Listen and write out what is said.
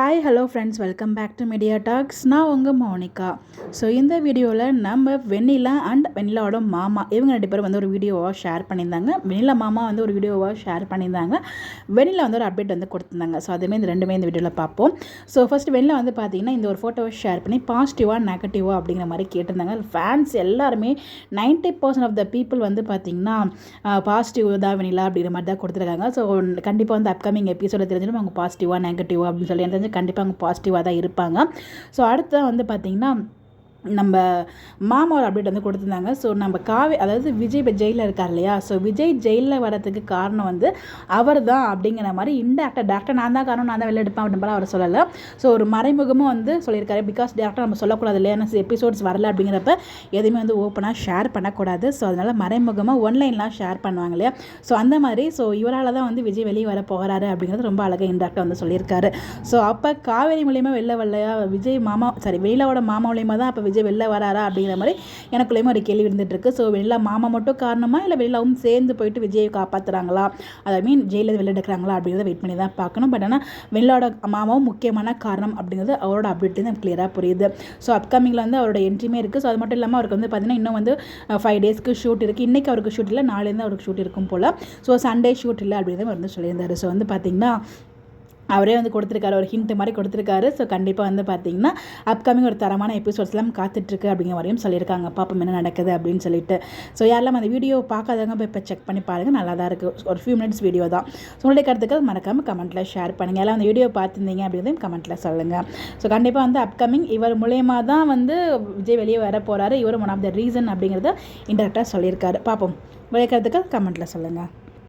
Hi hello friends, welcome back to media talks. நான் உங்கள் Monica. So இந்த வீடியோவில் நம்ம வெண்ணிலா அண்ட் வெண்ணிலாவோட மாமா இவங்க 2 பேரும் வந்து ஒரு வீடியோவாக ஷேர் பண்ணியிருந்தாங்க. வெண்ணிலா மாமா வந்து ஒரு வீடியோவாக ஷேர் பண்ணியிருந்தாங்க. வெண்ணிலா வந்து ஒரு அப்டேட் வந்து கொடுத்துருந்தாங்க. ஸோ அதுவுமே இந்த ரெண்டுமே இந்த வீடியோவில் பார்ப்போம். ஸோ ஃபஸ்ட் வெண்ணிலா வந்து பார்த்தீங்கன்னா இந்த ஒரு ஃபோட்டோவை ஷேர் பண்ணி பாசிட்டிவாக நெகட்டிவாக அப்படிங்கிற மாதிரி கேட்டிருந்தாங்க. ஃபேன்ஸ் எல்லாருமே 90% ஆஃப் த பீப்புள் வந்து பார்த்திங்கன்னா பாசிட்டிவ் தான் வெண்ணிலா அப்படிங்கிற மாதிரி தான் கொடுத்துருக்காங்க. ஸோ கண்டிப்பாக வந்து அப்கமிங் எபிசோட தெரிஞ்சிடும் அவங்க பாசிட்டிவாக நெகட்டிவாக அப்படின்னு சொல்லி எனக்கு கண்டிப்பாக அவங்க பாசிட்டிவாக தான் இருப்பாங்க. ஸோ அடுத்து வந்து பார்த்திங்கன்னா நம்ம மாமா ஒரு அப்டேட் வந்து கொடுத்துருந்தாங்க. ஸோ நம்ம அதாவது விஜய் இப்போ ஜெயிலில் இருக்கார் இல்லையா, ஸோ விஜய் ஜெயிலில் வரதுக்கு காரணம் வந்து அவர் தான் அப்படிங்கிற மாதிரி டேரக்டாக நான் தான் காரணம், நான் தான் வெளில எடுப்பேன் அப்படின்னு அவர் சொல்லலை. ஸோ ஒரு மறைமுகமாக வந்து சொல்லியிருக்காரு. பிகாஸ் டேரக்டாக நம்ம சொல்லக்கூடாது இல்லையா, ஏன்னா எபிசோட்ஸ் வரல அப்படிங்கிறப்ப எதுவுமே வந்து ஓப்பனாக ஷேர் பண்ணக்கூடாது. ஸோ அதனால் மறைமுகமாக ஒன்லைன்லாம் ஷேர் பண்ணுவாங்க இல்லையா, ஸோ அந்த மாதிரி ஸோ இவரால் தான் வந்து விஜய் வெளியே வர போகிறாரு அப்படிங்கிறது ரொம்ப அழகாக இன்டேரக்டாக வந்து சொல்லியிருக்காரு. ஸோ அப்போ காவேரி மூலியமாக வெளில வரலையா, விஜய் வெளியிலோட மாமா மூலியமாக தான் அப்போ விஜய் வெளில வராரா அப்படிங்கிற மாதிரி எனக்குள்ளேயுமே ஒரு கேள்வி இருந்துகிட்ருக்கு. ஸோ வெளில மாமா மட்டும் காரணமா இல்லை வெளியிலவும் சேர்ந்து போயிட்டு விஜயை காப்பாற்றுறாங்களா, அதை ஜெயிலில் வெளில எடுக்கிறாங்களா அப்படிங்கிறத வெயிட் பண்ணி தான் பார்க்கணும். பட் ஆனால் வெளிலோட மாமாவும் முக்கியமான காரணம் அப்படிங்கிறது அவரோட அப்டேட் தான் கிளியராக புரியுது. ஸோ அப்கமிங்கில் வந்து அவரோட என்ட்ரியுமே இருக்குது. ஸோ அது மட்டும் இல்லாமல் அவருக்கு வந்து பார்த்திங்கன்னா இன்னும் வந்து 5 டேஸ்க்கு ஷூட் இருக்குது. இன்றைக்கி அவருக்கு ஷூட் இல்லை, நாளையிலேருந்து அவருக்கு ஷூட் இருக்கும் போல். ஸோ சண்டே ஷூட் இல்லை அப்படிங்கிறத வந்து சொல்லியிருந்தார். ஸோ வந்து பார்த்திங்கன்னா அவரே வந்து கொடுத்துருக்காரு, ஒரு ஹிண்ட் மாதிரி கொடுத்துருக்காரு. ஸோ கண்டிப்பாக வந்து பார்த்திங்கன்னா அப்கமிங் ஒரு தரமான எபிசோட்ஸ்லாம் காத்துட்ருக்கு அப்படிங்கிற மாதிரியும் சொல்லியிருக்காங்க. பாப்போம் என்ன நடக்குது அப்படின்னு சொல்லிட்டு. ஸோ யாரெல்லாம் அந்த வீடியோ பார்க்காதவங்க போய் இப்போ செக் பண்ணி பாருங்கள், நல்லா தான் இருக்குது. ஒரு ஃபியூ மினிட்ஸ் வீடியோ தான். ஸோ உங்களுடைய கருத்துக்கள் மறக்காமல் கமெண்ட்டில் ஷேர் பண்ணுங்கள். எல்லாம் அந்த வீடியோ பார்த்துருந்தீங்க அப்படின்றதையும் கமெண்ட்டில் சொல்லுங்கள். ஸோ கண்டிப்பாக வந்து அப்கமிங் இவர் மூலயமா தான் வந்து விஜய் வெளியே வர போகிறாரு, இவர் ஒன் ஆஃப் த ரீசன் அப்படிங்கிறத இன்டெரக்டாக சொல்லியிருக்காரு. பார்ப்போம், உங்களுடைய கருத்துக்கள் கமெண்ட்டில் சொல்லுங்கள்.